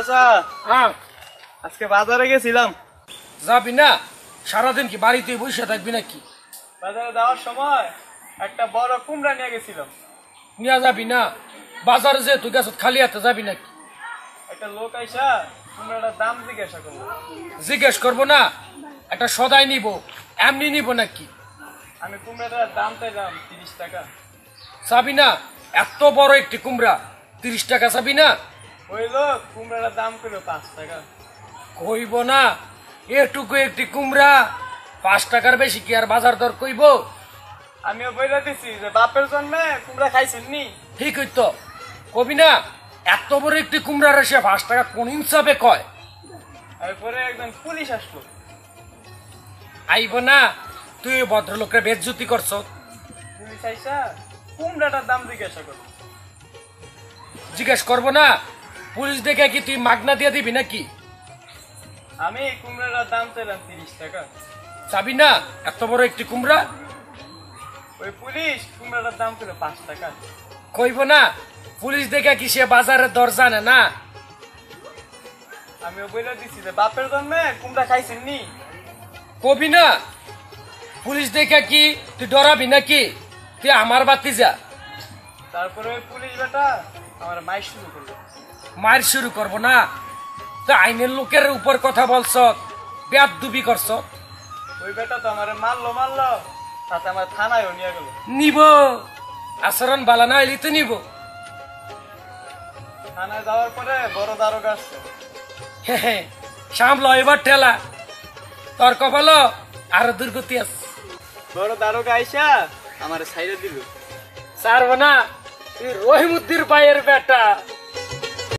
চাচা হ্যাঁ আজকে বাজারে গেছিলাম। যাবি না? সারাদিন কি বাড়িতে বসে থাকবি নাকি? বাজারে যাওয়ার সময় একটা বড় কুমড়া নিয়ে গেছিলাম। নিয়ে যাবি না? বাজারে যে তুই গেছ খালি হাতে যাবি নাকি? একটা লোক আইসা কুমড়াটার দাম জিজ্ঞাসা করলো। জিজ্ঞেস করবো না? একটা সদাই নিব, এমনি নিব নাকি? আমি কুমড়াটার দাম চাইলাম 30 টাকা। যাবি না? এত বড় একটি কুমড়া 30 টাকা যাবি না? ওই লোক কুমড়াটার দাম করলো 5 টাকা। কইব না? এটুকু একটি কুমড়া 5 টাকার বেশি কি আর বাজার দর কইব? আমিও বইলা দিছি যে বাপের জন্মে কুমড়া খাইছেন নি। ঠিক হইতো কবি না? এত বড় একটি কুমড়ার সে 5 টাকা কোন হিসাবে কয়? তারপরে একজন পুলিশ আসলো। আইব না? তুই ভদ্রলোকের বেজ্জতি করছ। পুলিশ আইসা কুমড়াটার দাম জিজ্ঞাসা করলো। জিজ্ঞেস করবো না? পুলিশ দেখে কি তুই মাগনা দিয়ে দিবি নাকি? আমি কুমড়াটার দাম চাইলাম 30 টাকা। যাবি না? এত বড় একটি কুমড়া। ওই পুলিশ কুমড়াটার দাম ছিল 5 টাকা। কইব না? পুলিশ দেখে কি সে বাজারের দর জানে না? আমিও বইলা দিছি যে বাপের জন্মে কুমড়া খাইছেন নি। কবি না? পুলিশ দেখে কি তুই ডরাবি নাকি? তুই আমার বাতি যা। তারপরে ওই পুলিশ বেটা আমার মাইর শুরু করলো। মার শুরু করবো না? তো আইনের লোকের উপর কথা বলছ, বেয়াদবি করছ। ওই বেটা তো আমার মারলো সাথে আমার থানায়ও নিয়ে গেল। নিব, আচরণ বালা না হইলে তো নিব। থানায় যাওয়ার পরে বড় দারোগা আসছে। সামলো এবার ঠেলা, তোর কপালো আরো দুর্গতি আছে। বড় দারোগা আইসা আমার ছাইরে দিল। ছাড়বো না? তুই রহিমুদ্দির ভাইয়ের বেটা।